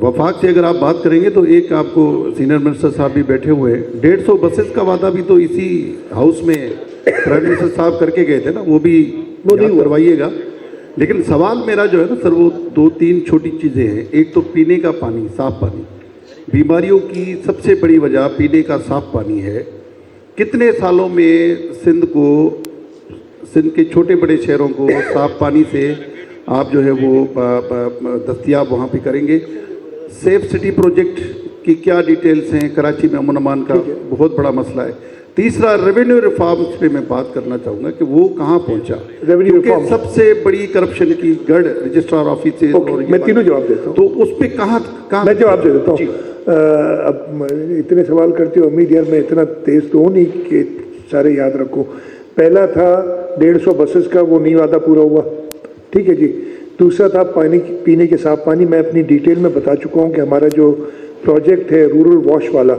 वफाक से अगर आप बात करेंगे तो एक आपको सीनियर मिनिस्टर साहब भी बैठे हुए हैं, 150 बसेस का वादा भी तो इसी हाउस में प्राइम मिनिस्टर साहब करके गए थे ना, वो भी याद करवाइएगा। लेकिन सवाल मेरा जो है ना सर, वो 2-3 छोटी चीज़ें हैं। एक तो पीने का पानी, साफ पानी। बीमारियों की सबसे बड़ी वजह पीने का साफ पानी है। कितने सालों में सिंध के छोटे बड़े शहरों को साफ पानी से आप जो है वो दस्तयाब वहाँ पे करेंगे? सेफ सिटी प्रोजेक्ट की क्या डिटेल्स हैं? कराची में अमन अमान का बहुत बड़ा मसला है। तीसरा, रेवेन्यू रिफॉर्म्स पे मैं बात करना चाहूँगा कि वो कहाँ पहुँचा? रेवेन्यू रिफॉर्म सबसे बड़ी करप्शन की गढ़ रजिस्ट्रार ऑफिस, मैं तीनों जवाब देता हूँ। तो उस पर कहाँ मैं जवाब दे देता हूँ। अब इतने सवाल करते हो उम्मीद यार मैं इतना तेज तो हूँ नहीं कि सारे याद रखूँ। पहला था 150 बसेस का, वो नहीं वादा पूरा हुआ, ठीक है जी। दूसरा था पानी, पीने के साफ पानी। मैं अपनी डिटेल में बता चुका हूँ कि हमारा जो प्रोजेक्ट है रूरल वॉश वाला,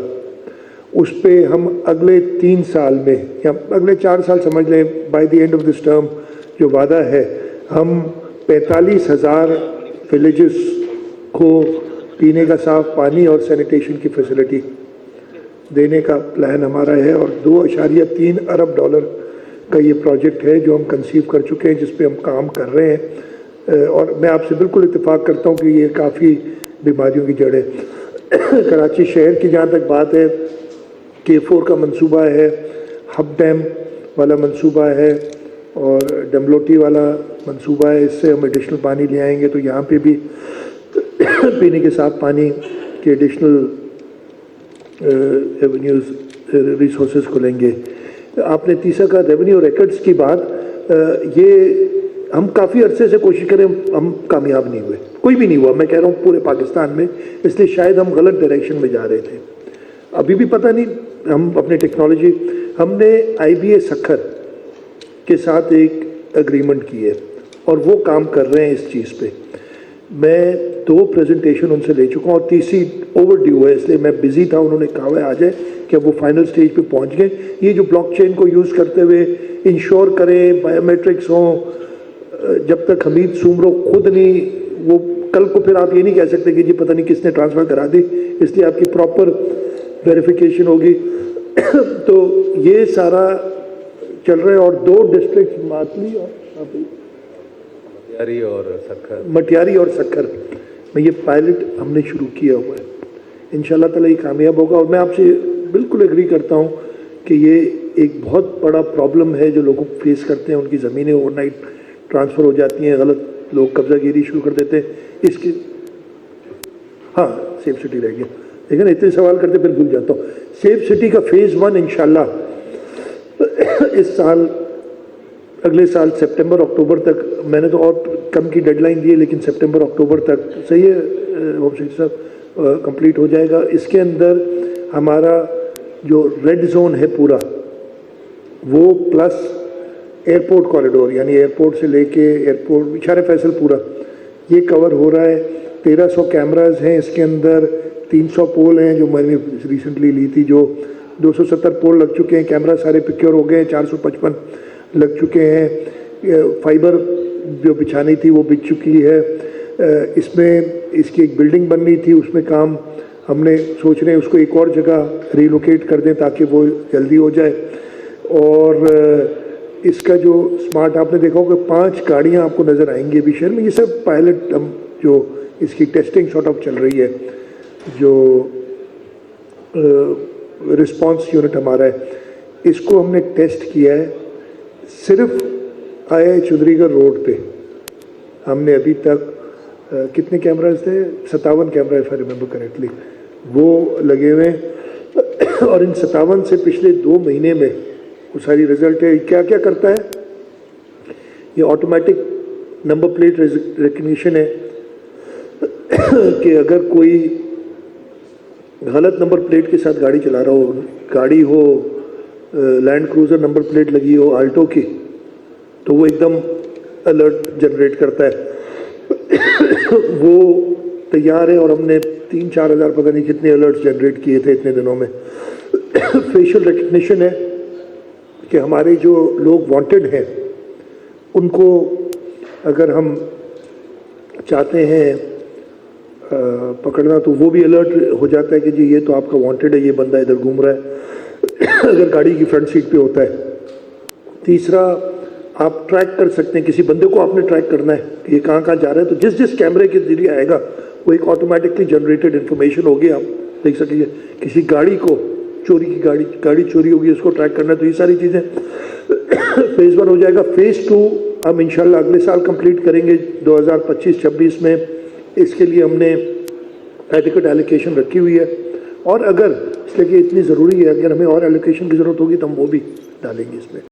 उस पे हम अगले 3 साल में या अगले 4 साल समझ लें, by the end of this term जो वादा है, हम 45,000 विलेजेस को पीने का साफ पानी और सैनिटेशन की फैसिलिटी देने का प्लान हमारा है। और $2.3 अरब का ये प्रोजेक्ट है जो हम कंसीव कर चुके हैं, जिस पे हम काम कर रहे हैं। और मैं आपसे बिल्कुल इत्तेफाक करता हूँ कि ये काफ़ी बीमारियों की जड़ है। कराची शहर की जहाँ तक बात है, K4 का मंसूबा है, हब डैम वाला मंसूबा है और डमलोटी वाला मंसूबा है। इससे हम एडिशनल पानी ले आएंगे, तो यहाँ पे भी पीने के साफ पानी के एडिशनल रेवेन्यूज रिसोर्सेज को लेंगे। आपने तीसरा कहा रेवेन्यू रिकॉर्ड्स की बात, ये हम काफ़ी अरसे से कोशिश करें, हम कामयाब नहीं हुए, कोई भी नहीं हुआ। मैं कह रहा हूँ पूरे पाकिस्तान में, इसलिए शायद हम गलत डायरेक्शन में जा रहे थे। अभी भी पता नहीं, हम अपने टेक्नोलॉजी, हमने IBA सक्खर के साथ एक एग्रीमेंट की है और वो काम कर रहे हैं इस चीज़ पे। मैं 2 प्रेजेंटेशन उनसे ले चुका हूँ और तीसरी ओवर ड्यू है, इसलिए मैं बिजी था। उन्होंने कहा है आ जाए कि अब वो फाइनल स्टेज पे पहुँच गए। ये जो ब्लॉकचेन को यूज़ करते हुए इंश्योर करें, बायोमेट्रिक्स हों, जब तक हमीद सुमरो खुद नहीं, वो कल को फिर आप ये नहीं कह सकते कि जी पता नहीं किसने ट्रांसफ़र करा दी, इसलिए आपकी प्रॉपर वेरिफिकेशन होगी। तो ये सारा चल रहा है। और 2 डिस्ट्रिक्ट मातली और मटियारी और सक्खर में ये पायलट हमने शुरू किया हुआ है। इंशाल्लाह ताला ये कामयाब होगा। और मैं आपसे बिल्कुल एग्री करता हूँ कि ये एक बहुत बड़ा प्रॉब्लम है जो लोग फेस करते हैं। उनकी ज़मीनें ओवरनाइट ट्रांसफ़र हो जाती हैं, गलत लोग कब्ज़ागिरी शुरू कर देते हैं। इसकी हाँ, सेफ सिटी रह गया, लेकिन इतने सवाल करते फिर भूल जाता हूँ। सेफ सिटी का फेज़ 1 इंशाल्लाह इस साल, अगले साल सितंबर अक्टूबर तक, मैंने तो और कम की डेडलाइन दी है, लेकिन सितंबर अक्टूबर तक, सही है होम सेक्रेटरी साहब, कंप्लीट हो जाएगा। इसके अंदर हमारा जो रेड जोन है पूरा, वो प्लस एयरपोर्ट कॉरिडोर, यानी एयरपोर्ट से लेके एयरपोर्ट इशारे फैसल पूरा ये कवर हो रहा है। 1300 कैमराज हैं इसके अंदर, 300 पोल हैं जो मैंने रिसेंटली ली थी, जो 270 पोल लग चुके हैं। कैमरा सारे पिक्योर हो गए हैं, 455 लग चुके हैं। फाइबर जो बिछानी थी वो बिछ चुकी है। इसमें इसकी एक बिल्डिंग बननी थी, उसमें काम हमने सोच रहे हैं उसको एक और जगह रिलोकेट कर दें ताकि वो जल्दी हो जाए। और इसका जो स्मार्ट, आपने देखा होगा 5 गाड़ियाँ आपको नज़र आएंगी अभी शहर में। ये सब पायलट हम जो इसकी टेस्टिंग सॉर्ट ऑफ चल रही है, जो रिस्पांस यूनिट हमारा है, इसको हमने टेस्ट किया है सिर्फ IA चौधरीगढ़ रोड पे। हमने अभी तक कितने कैमराज थे, 57 camera if I remember correctly, वो लगे हुए हैं। और इन 57 से पिछले 2 महीने में वो सारी रिजल्ट है। क्या क्या करता है ये? ऑटोमेटिक नंबर प्लेट रिकग्निशन है कि अगर कोई गलत नंबर प्लेट के साथ गाड़ी चला रहा हो, गाड़ी हो लैंड क्रूज़र नंबर प्लेट लगी हो आल्टो की, तो वो एकदम अलर्ट जनरेट करता है। वो तैयार है और हमने 3-4 हज़ार पता नहीं कितने अलर्ट्स जनरेट किए थे इतने दिनों में। फेशियल रिकग्निशन है कि हमारे जो लोग वांटेड हैं उनको अगर हम चाहते हैं پکڑنا تو وہ بھی الرٹ ہو جاتا ہے کہ جی یہ تو آپ کا وانٹیڈ ہے, یہ بندہ ادھر گھوم رہا ہے اگر گاڑی کی فرنٹ سیٹ پہ ہوتا ہے. تیسرا, آپ ٹریک کر سکتے ہیں, کسی بندے کو آپ نے ٹریک کرنا ہے کہ یہ کہاں کہاں جا رہا ہے, تو جس کیمرے کے ذریعے آئے گا وہ ایک آٹومیٹکلی جنریٹڈ انفارمیشن ہوگی, آپ دیکھ سکیں گے. کسی گاڑی کو گاڑی چوری ہوگی, اس کو ٹریک کرنا ہے. تو یہ ساری چیزیں فیز 1 ہو جائے گا. فیز 2 ہم انشاءاللہ اگلے سال کمپلیٹ کریں گے 2025-26 میں. اس کے لیے ہم نے ایڈیکویٹ ایلوکیشن رکھی ہوئی ہے, اور اگر اس لیے کہ اتنی ضروری ہے, اگر ہمیں اور ایلوکیشن کی ضرورت ہوگی تو ہم وہ بھی ڈالیں گے اس میں.